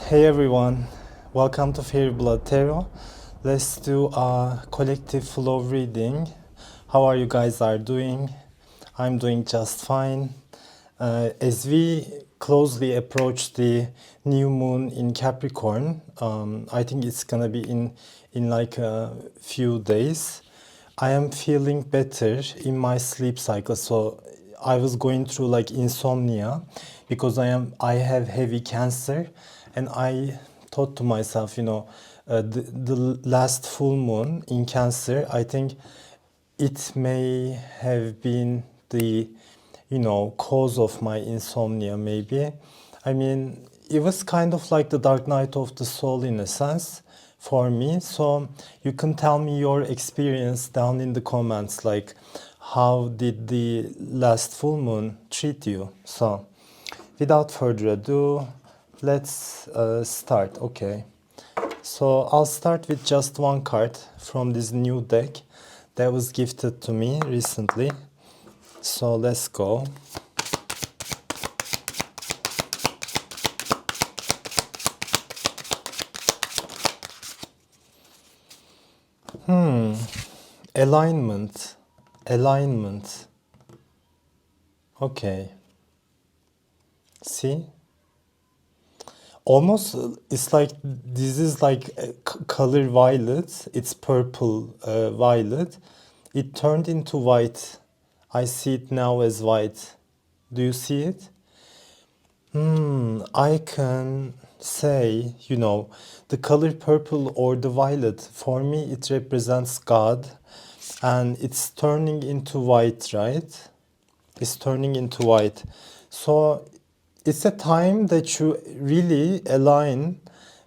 Hey everyone, welcome to fairybloodtarot. Let's do a collective flow reading. How are you guys doing? I'm doing just fine. As we closely approach the new moon in Capricorn, I think it's gonna be in like a few days. I am feeling better in my sleep cycle. So I was going through like insomnia because I have heavy cancer, and I thought to myself, the last full moon in Cancer, I think it may have been the cause of my insomnia, maybe. I mean, it was kind of like the dark night of the soul in a sense for me. So you can tell me your experience down in the comments, like how did the last full moon treat you? So without further ado, let's start. Okay, so I'll start with just one card from this new deck that was gifted to me recently. So let's go. Alignment. Alignment. Okay. See? Almost it's like this is like color violet. It's purple violet. It turned into white. I see it now as white. Do you see it? I can say, the color purple or the violet, for me, it represents God, and it's turning into white, right? It's turning into white. So it's a time that you really align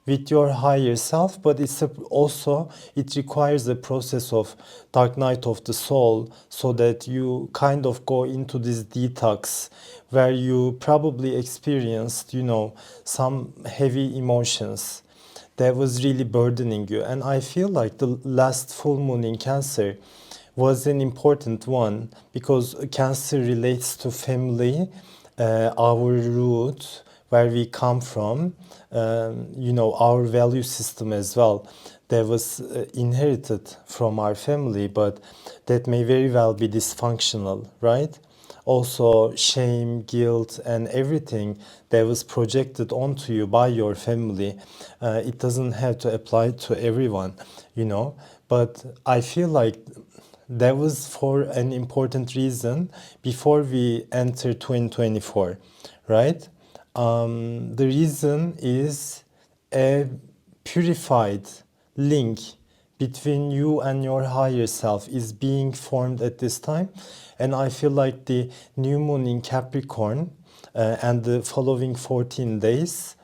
with your higher self, but it requires a process of dark night of the soul, so that you kind of go into this detox where you probably experienced, some heavy emotions that was really burdening you. And I feel like the last full moon in Cancer was an important one because Cancer relates to family, our root, where we come from, our value system as well. That was inherited from our family, but that may very well be dysfunctional, right? Also, shame, guilt, and everything that was projected onto you by your family, it doesn't have to apply to everyone, But I feel like that was for an important reason before we enter 2024, right? The reason is a purified link between you and your higher self is being formed at this time. And I feel like the new moon in Capricorn and the following 14 days,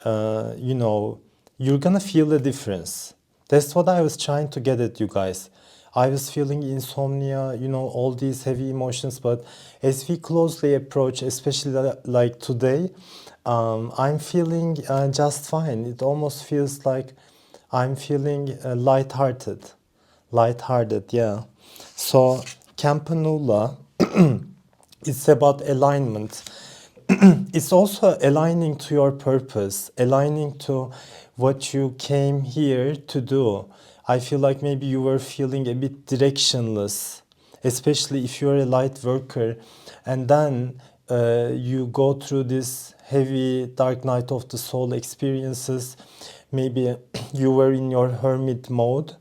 you're gonna feel a difference. That's what I was trying to get at, you guys. I was feeling insomnia, all these heavy emotions, but as we closely approach, especially like today, I'm feeling just fine. It almost feels like I'm feeling lighthearted. Lighthearted, yeah. So, Campanula, it's about alignment. It's also aligning to your purpose, aligning to what you came here to do. I feel like maybe you were feeling a bit directionless, especially if you're a light worker, and then you go through this heavy dark night of the soul experiences. Maybe you were in your hermit mode.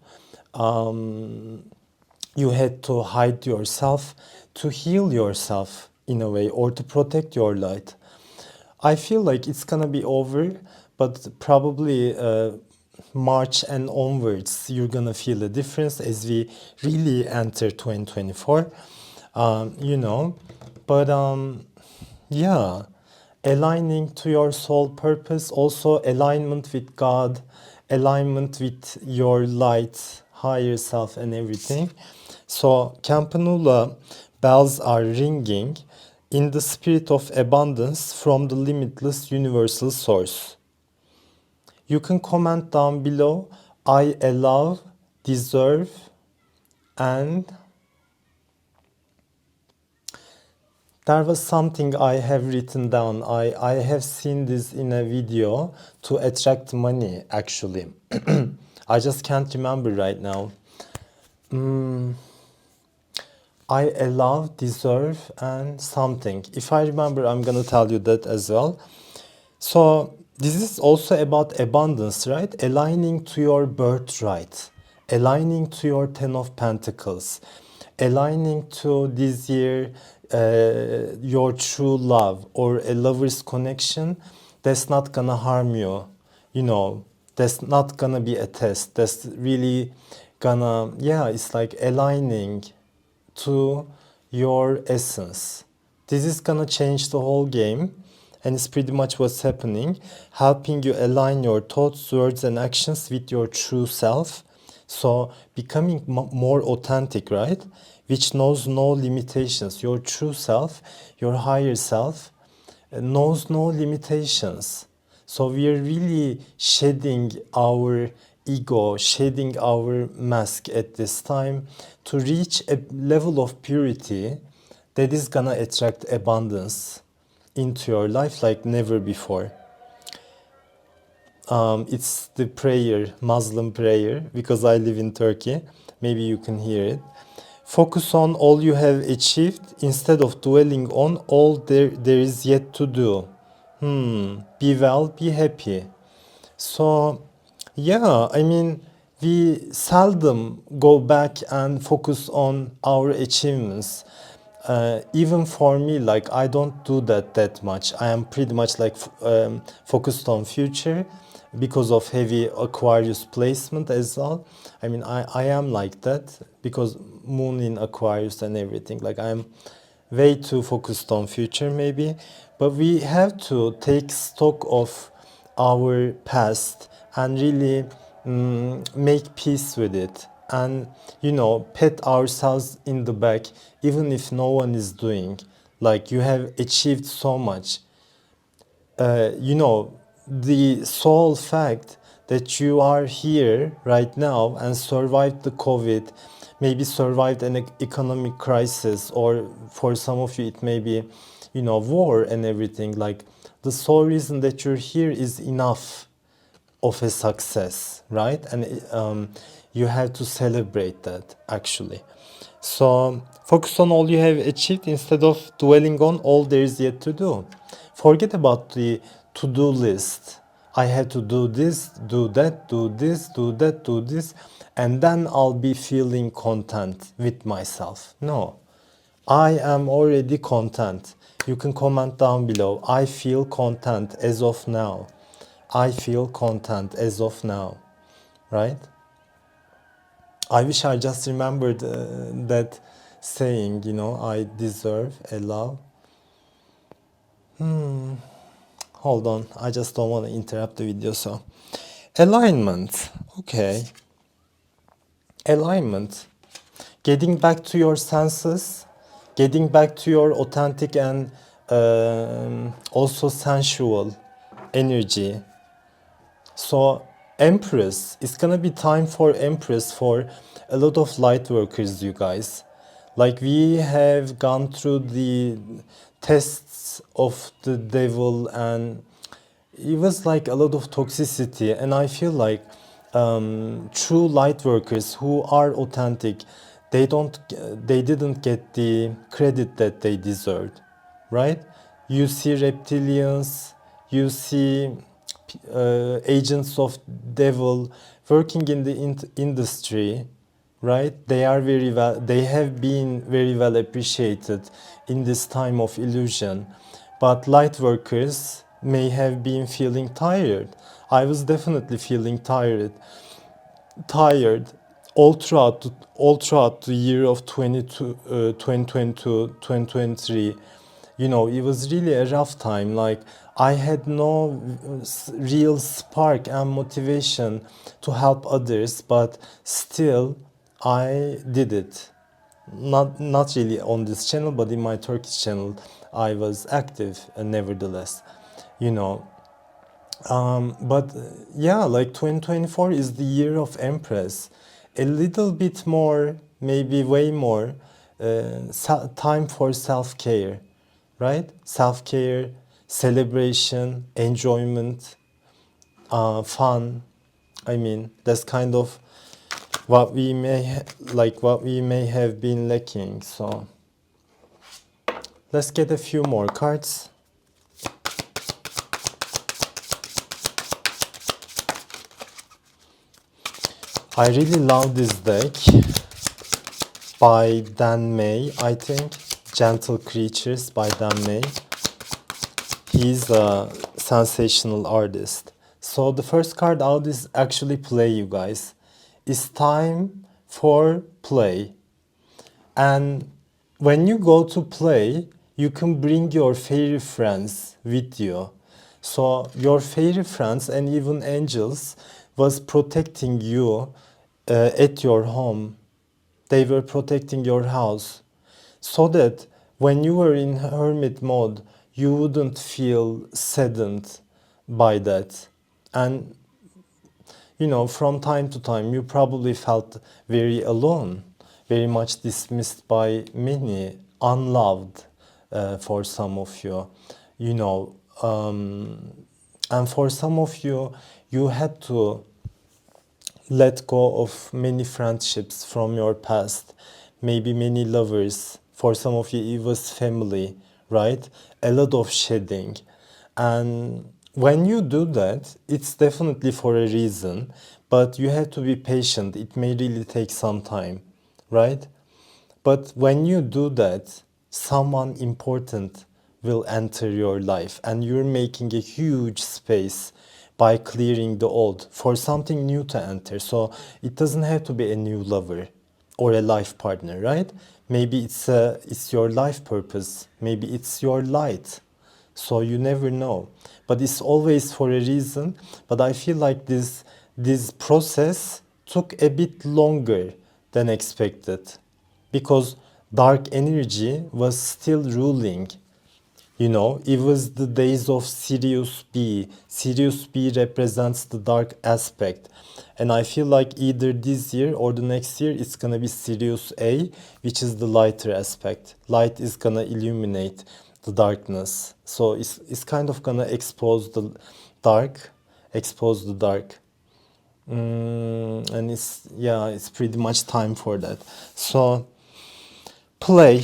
You had to hide yourself to heal yourself in a way, or to protect your light. I feel like it's gonna be over, but probably March and onwards, you're gonna feel a difference as we really enter 2024. You know, but yeah, aligning to your soul purpose, also alignment with God, alignment with your light, higher self, and everything. So, Campanula bells are ringing in the spirit of abundance from the limitless universal source. You can comment down below, I allow, deserve, and There was something I have written down. I have seen this in a video to attract money, actually. I just can't remember right now. I allow, deserve, and something. If I remember, I'm gonna tell you that as well. So this is also about abundance, right? Aligning to your birthright, aligning to your Ten of Pentacles, aligning to this year your true love or a lover's connection that's not gonna harm you, you know, that's not gonna be a test. That's really gonna, yeah, it's like aligning to your essence. This is gonna change the whole game, and it's pretty much what's happening, helping you align your thoughts, words, and actions with your true self. So becoming more authentic, right? Which knows no limitations. Your true self, your higher self, knows no limitations. So we are really shedding our ego, shedding our mask at this time to reach a level of purity that is gonna attract abundance into your life like never before. It's the prayer, Muslim prayer, because I live in Turkey. Maybe you can hear it. Focus on all you have achieved instead of dwelling on all there is yet to do. Be well, be happy. So, yeah, I mean, we seldom go back and focus on our achievements. Even for me, like I don't do that much. I am pretty much like focused on future because of heavy Aquarius placement as well. I mean, I am like that because moon in Aquarius and everything. Like I'm way too focused on future maybe, but we have to take stock of our past and really make peace with it, and pat ourselves in the back even if no one is doing. Like you have achieved so much. The sole fact that you are here right now and survived the COVID, maybe survived an economic crisis, or for some of you it may be, war and everything. Like the sole reason that you're here is enough of a success, right? And you have to celebrate that actually. So focus on all you have achieved instead of dwelling on all there is yet to do. Forget about the to-do list. I have to do this, do that, do this, do that, do this, and then I'll be feeling content with myself. No, I am already content. You can comment down below. I feel content as of now. I feel content as of now, right? I wish I just remembered that saying, I deserve a love. Hold on, I just don't want to interrupt the video. So, alignment. Okay. Alignment. Getting back to your senses, getting back to your authentic and also sensual energy. So Empress, it's gonna be time for Empress for a lot of light workers, you guys. Like we have gone through the tests of the devil, and it was like a lot of toxicity, and I feel like true light workers who are authentic, they didn't get the credit that they deserved, right? You see reptilians, you see agents of devil working in the industry, right? They have been very well appreciated in this time of illusion, but light workers may have been feeling tired. I was definitely feeling tired all throughout the year of 2022, 2023. It was really a rough time. Like I had no real spark and motivation to help others, but still I did it. Not really on this channel, but in my Turkish channel I was active, nevertheless, you know. But yeah, like 2024 is the year of Empress. A little bit more, maybe way more, time for self-care. right? Self-care, celebration, enjoyment, fun. I mean, that's kind of what we may what we may have been lacking. So let's get a few more cards. I really love this deck by Dan May, I think. Gentle Creatures by Dan May. He's a sensational artist. So the first card out is actually play, you guys. It's time for play. And when you go to play, you can bring your fairy friends with you. So your fairy friends and even angels was protecting you at your home. They were protecting your house so that when you were in hermit mode, you wouldn't feel saddened by that. And you know, from time to time, you probably felt very alone, very much dismissed by many, unloved for some of you, you know. And for some of you, you had to let go of many friendships from your past, maybe many lovers. For some of you, it was family, right? A lot of shedding. And when you do that, it's definitely for a reason, but you have to be patient. It may really take some time, right? But when you do that, someone important will enter your life and you're making a huge space by clearing the old for something new to enter. So it doesn't have to be a new lover or a life partner, right? Maybe it's your life purpose. Maybe it's your light. So you never know. But it's always for a reason. But I feel like this process took a bit longer than expected because dark energy was still ruling. You know, it was the days of Sirius B. Sirius B represents the dark aspect. And I feel like either this year or the next year it's gonna be Sirius A, which is the lighter aspect. Light is gonna illuminate the darkness. So it's kind of gonna expose the dark, expose the dark. And it's pretty much time for that. So play.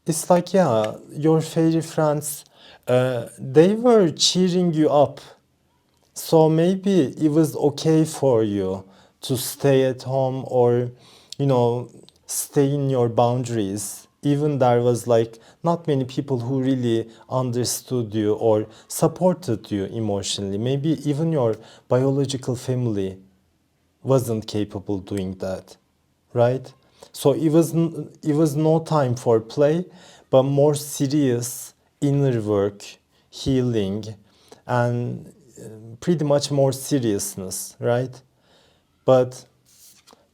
It's like, yeah, your fairy friends, they were cheering you up. So maybe it was okay for you to stay at home or, you know, stay in your boundaries. Even there was like not many people who really understood you or supported you emotionally. Maybe even your biological family wasn't capable doing that, right? So it was no time for play, but more serious inner work, healing, and pretty much more seriousness, right? But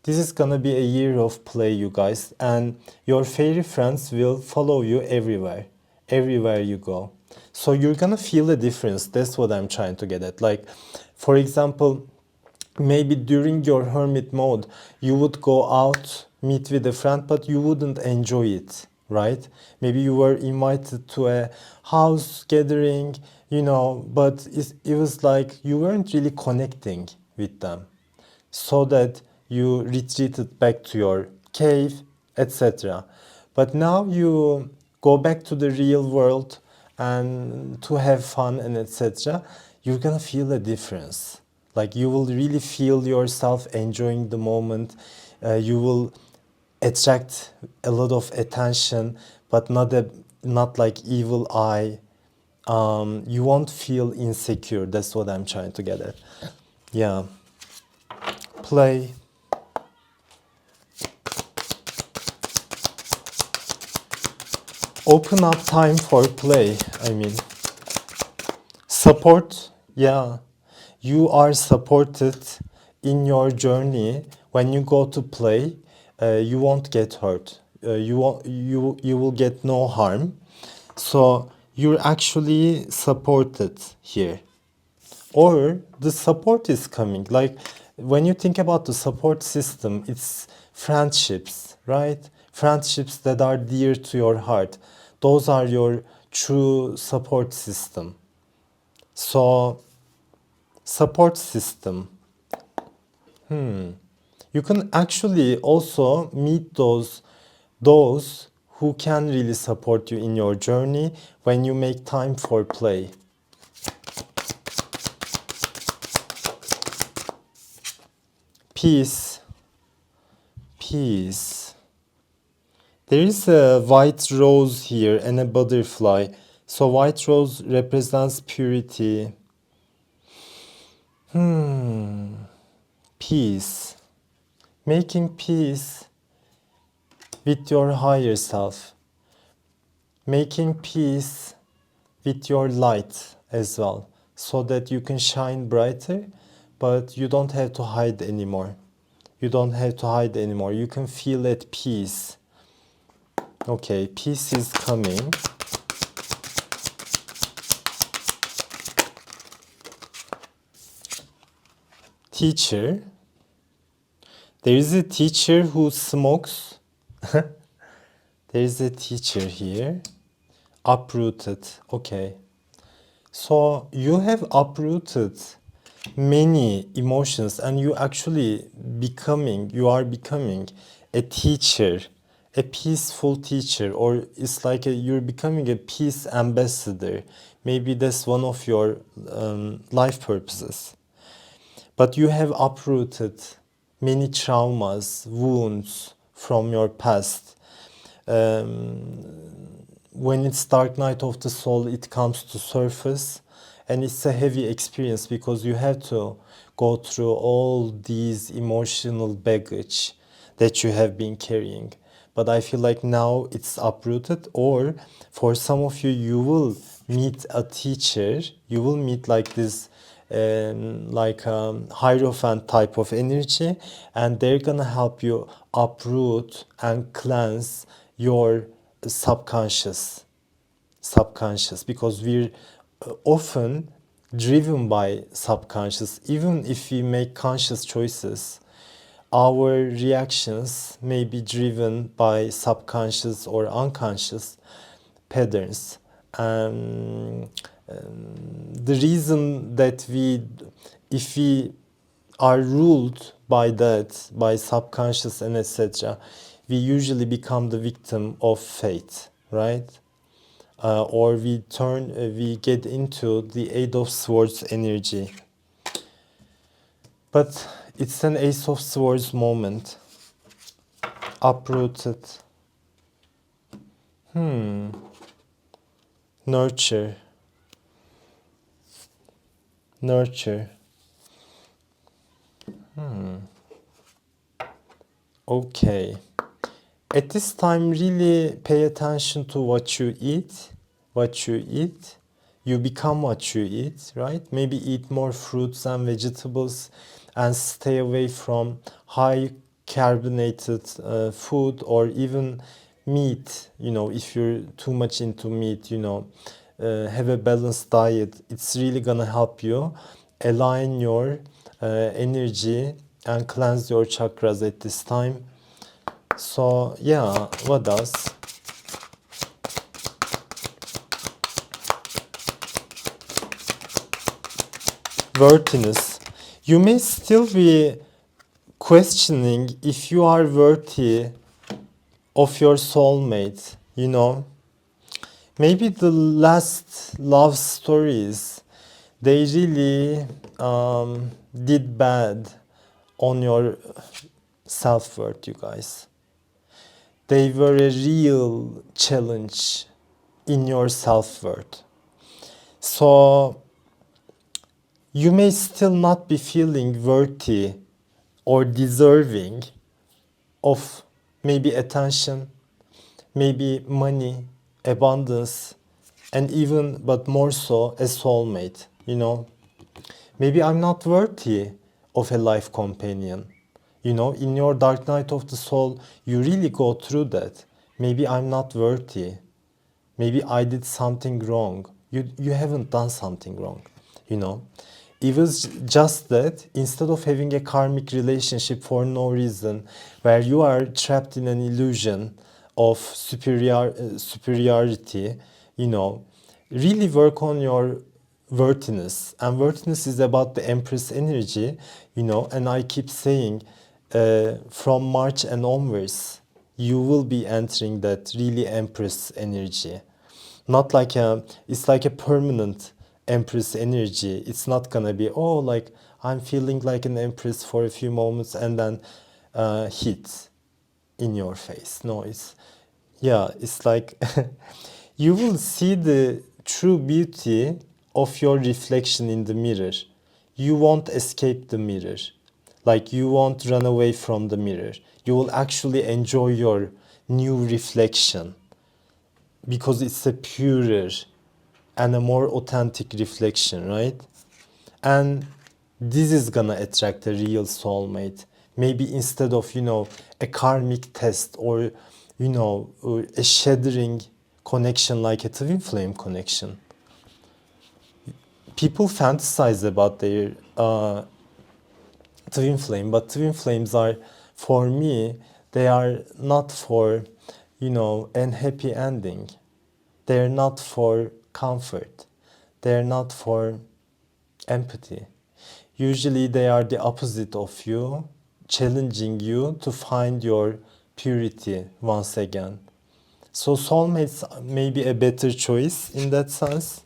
this is gonna be a year of play, you guys, and your fairy friends will follow you everywhere, everywhere you go. So you're gonna feel a difference. That's what I'm trying to get at. Like, for example, maybe during your hermit mode, you would go out, meet with a friend, but you wouldn't enjoy it, right? Maybe you were invited to a house gathering, you know, but it was like you weren't really connecting with them, so that you retreated back to your cave, etc. But now you go back to the real world and to have fun and etc. You're gonna feel a difference. Like you will really feel yourself enjoying the moment. You will attract a lot of attention, but not like evil eye. You won't feel insecure. That's what I'm trying to get at. Yeah. Play. Open up time for play. I mean, support. Yeah, you are supported in your journey. When you go to play, you won't get hurt. You will get no harm. So you're actually supported here, or the support is coming. Like when you think about the support system, it's friendships, right? Friendships that are dear to your heart. Those are your true support system. So, support system. You can actually also meet those who can really support you in your journey when you make time for play. Peace. Peace. There is a white rose here and a butterfly. So white rose represents purity. Peace. Making peace with your higher self. Making peace with your light as well. So that you can shine brighter, but you don't have to hide anymore. You don't have to hide anymore. You can feel at peace. Okay, peace is coming. Teacher. There is a teacher who smokes. There is a teacher here. Uprooted. Okay. So you have uprooted many emotions and you are becoming a teacher, a peaceful teacher, or it's like you're becoming a peace ambassador. Maybe that's one of your life purposes. But you have uprooted many traumas, wounds from your past. When it's dark night of the soul, it comes to surface, and it's a heavy experience because you have to go through all these emotional baggage that you have been carrying. But I feel like now it's uprooted, or for some of you, you will meet a teacher, you will meet like this hierophant type of energy, and they're gonna help you uproot and cleanse your subconscious, because we're often driven by subconscious. Even if we make conscious choices, our reactions may be driven by subconscious or unconscious patterns. The reason that if we are ruled by that, by subconscious and etc., we usually become the victim of fate, right? Or we get into the Eight of Swords energy. But it's an Ace of Swords moment. Uprooted. Nurture. Okay. At this time, really pay attention to what you eat. You become what you eat, right? Maybe eat more fruits and vegetables and stay away from high carbonated food, or even meat. If you're too much into meat, have a balanced diet. It's really gonna help you align your energy and cleanse your chakras at this time. So yeah, what else? Worthiness. You may still be questioning if you are worthy of your soulmate, Maybe the last love stories, they really did bad on your self-worth, you guys. They were a real challenge in your self-worth. So you may still not be feeling worthy or deserving of maybe attention, maybe money, abundance, and even, but more so, a soulmate, Maybe I'm not worthy of a life companion. In your dark night of the soul, you really go through that. Maybe I'm not worthy. Maybe I did something wrong. You haven't done something wrong, It was just that instead of having a karmic relationship for no reason, where you are trapped in an illusion of superiority, you know, really work on your worthiness. And worthiness is about the Empress energy, you know, and I keep saying from March and onwards, you will be entering that really Empress energy. Not like it's like a permanent Empress energy. It's not gonna be, oh, like I'm feeling like an Empress for a few moments and then hit in your face. No, it's like you will see the true beauty of your reflection in the mirror. You won't escape the mirror. Like you won't run away from the mirror. You will actually enjoy your new reflection because it's a purer and a more authentic reflection, right? And this is gonna attract a real soulmate. Maybe instead of, you know, a karmic test or, you know, a shattering connection like a twin flame connection. People fantasize about their twin flame, but twin flames are, for me, they are not for, you know, an happy ending. They're not for comfort. They're not for empathy. Usually they are the opposite of you, challenging you to find your purity once again. So soulmates may be a better choice in that sense,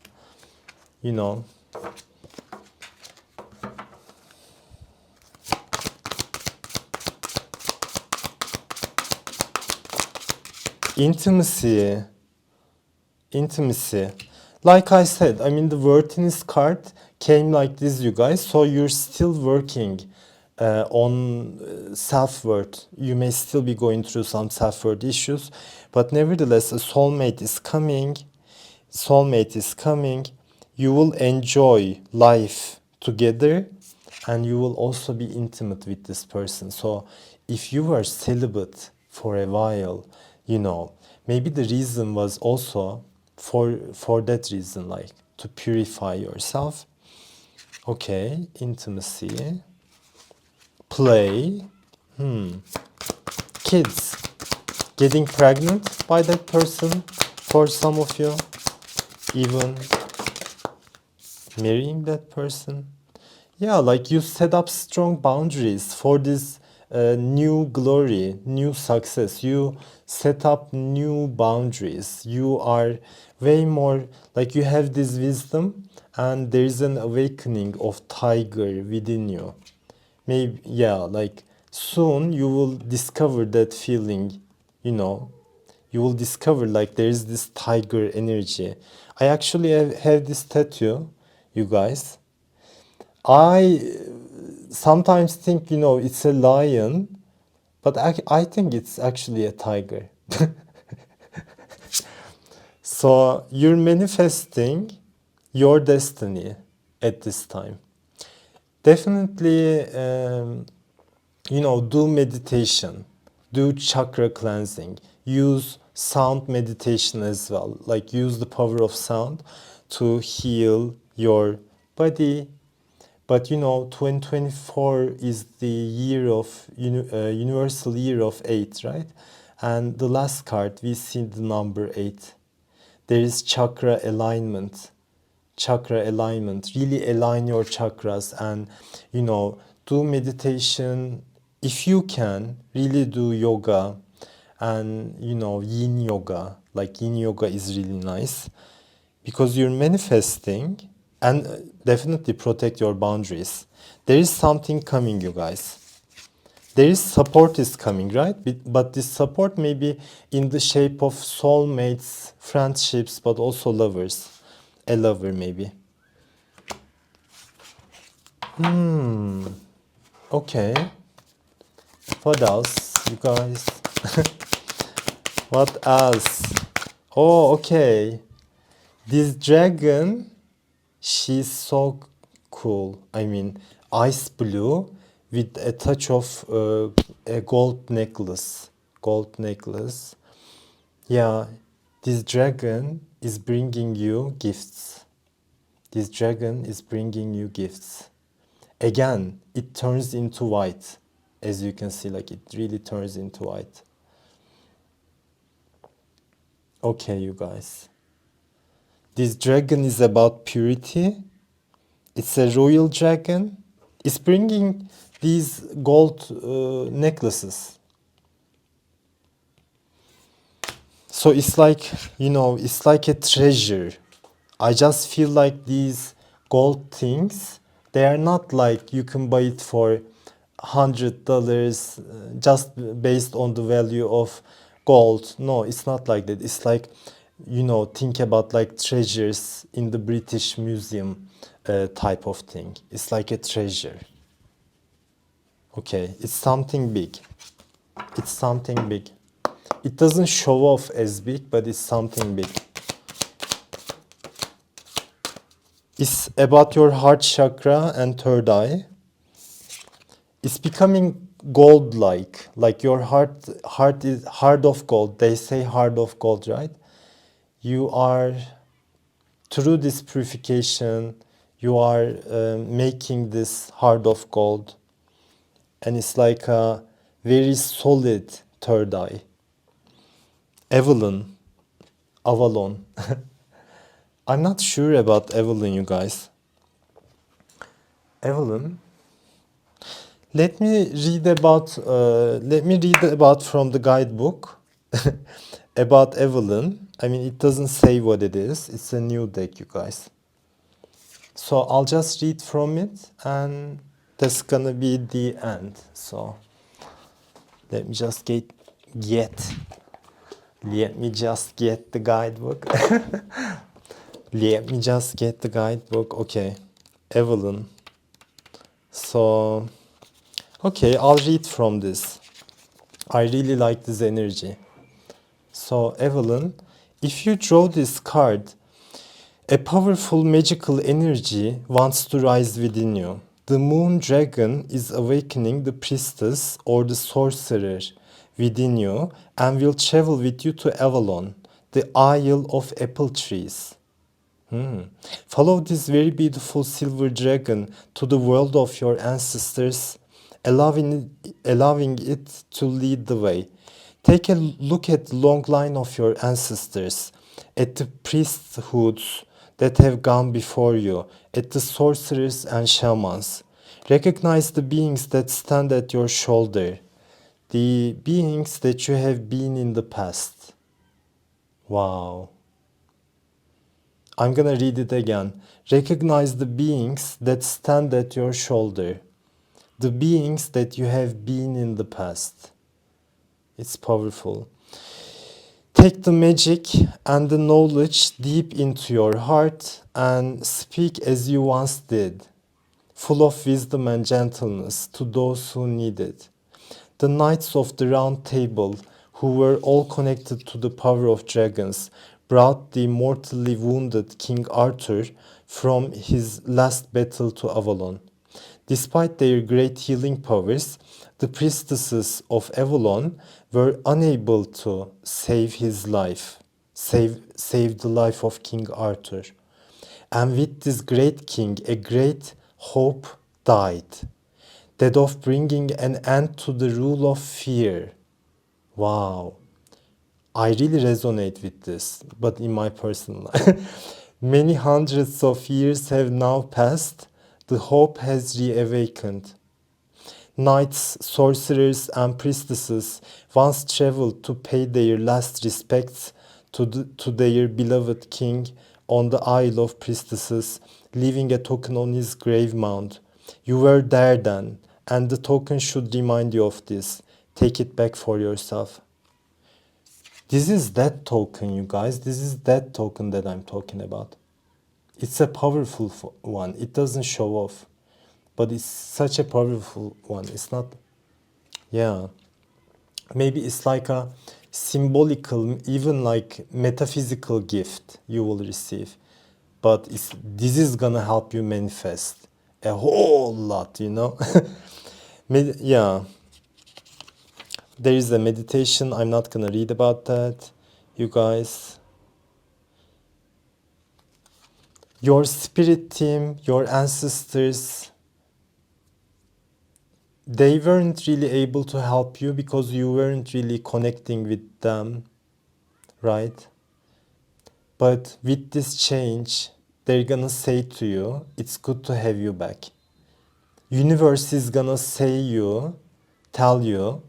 you know. Intimacy. Intimacy. Like I said, I mean, the worthiness card came like this, you guys. So you're still working on self-worth. You may still be going through some self-worth issues, but nevertheless, a soulmate is coming. Soulmate is coming. You will enjoy life together, and you will also be intimate with this person. So if you were celibate for a while, you know, maybe the reason was also for that reason, like to purify yourself. Okay, intimacy, play, kids, getting pregnant by that person for some of you, even marrying that person. Yeah, like you set up strong boundaries for this new glory, new success. You set up new boundaries. You are way more like you have this wisdom, and there is an awakening of tiger within you. Maybe, yeah, like soon you will discover that feeling, you know. You will discover like there is this tiger energy. I actually have this tattoo, you guys. I sometimes think, you know, it's a lion, but I think it's actually a tiger. So you're manifesting your destiny at this time. Definitely, you know, do meditation, do chakra cleansing, use sound meditation as well. Like use the power of sound to heal your body. But you know, 2024 is the year of universal year of 8, right? And the last card, we see the number 8. There is chakra alignment. Chakra alignment. Really align your chakras and, you know, do meditation. If you can, really do yoga and, you know, yin yoga. Like yin yoga is really nice because you're manifesting, and definitely protect your boundaries. There is something coming, you guys. There is support is coming, right? But this support may be in the shape of soulmates, friendships, but also lovers. A lover maybe. Okay. What else, you guys? What else? Oh, okay. This dragon, she's so cool. I mean, ice blue with a touch of a gold necklace. Gold necklace. Yeah, this dragon is bringing you gifts. This dragon is bringing you gifts. Again, it turns into white. As you can see, like it really turns into white. Okay, you guys. This dragon is about purity. It's a royal dragon. It's bringing these gold necklaces. So it's like, it's like a treasure. I just feel like these gold things, they are not like you can buy it for $100 just based on the value of gold. No, it's not like that. It's like, think about like treasures in the British Museum type of thing. It's like a treasure. Okay, it's something big. It's something big. It doesn't show off as big, but it's something big. It's about your heart chakra and third eye. It's becoming gold-like. Like your heart is heart of gold. They say heart of gold, right? You are, through this purification, you are making this heart of gold. And it's like a very solid third eye. Avalon. I'm not sure about Evelyn, you guys. Evelyn. Let me read about from the guidebook about Evelyn. I mean, it doesn't say what it is. It's a new deck, you guys. So I'll just read from it, and that's gonna be the end. So let me just let me just get the guidebook. Let me just get the guidebook. Okay, Evelyn. So, okay, I'll read from this. I really like this energy. So, Evelyn, if you draw this card, a powerful magical energy wants to rise within you. The moon dragon is awakening the priestess or the sorcerer within you and will travel with you to Avalon, the Isle of Apple Trees. Follow this very beautiful silver dragon to the world of your ancestors, allowing it to lead the way. Take a look at the long line of your ancestors, at the priesthoods that have gone before you, at the sorcerers and shamans. Recognize the beings that stand at your shoulder, the beings that you have been in the past. Wow. I'm gonna read it again. Recognize the beings that stand at your shoulder, the beings that you have been in the past. It's powerful. Take the magic and the knowledge deep into your heart and speak as you once did, full of wisdom and gentleness to those who need it. The knights of the round table, who were all connected to the power of dragons, brought the mortally wounded King Arthur from his last battle to Avalon. Despite their great healing powers, the priestesses of Avalon were unable to save his life, save the life of King Arthur. And with this great king, a great hope died, that of bringing an end to the rule of fear. Wow. I really resonate with this, but in my personal life. Many hundreds of years have now passed. The hope has reawakened. Knights, sorcerers, and priestesses once traveled to pay their last respects to their beloved king on the Isle of Priestesses, leaving a token on his grave mound. You were there then, and the token should remind you of this. Take it back for yourself. This is that token, you guys. This is that token that I'm talking about. It's a powerful one. It doesn't show off, but it's such a powerful one. It's not, yeah. Maybe it's like a symbolical, even like metaphysical gift you will receive. But this is gonna help you manifest a whole lot, you know? Yeah. There is a meditation. I'm not gonna read about that, you guys. Your spirit team, your ancestors, they weren't really able to help you because you weren't really connecting with them, right? But with this change, they're gonna say to you, it's good to have you back. Universe is gonna tell you,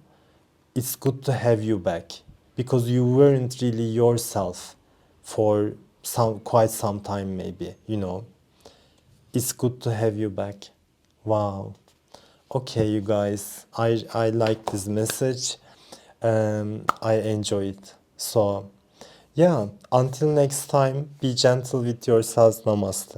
it's good to have you back. Because you weren't really yourself for quite some time maybe, you know. It's good to have you back. Wow. Okay, you guys, I like this message. I enjoy it. So, yeah, until next time, be gentle with yourselves. Namaste.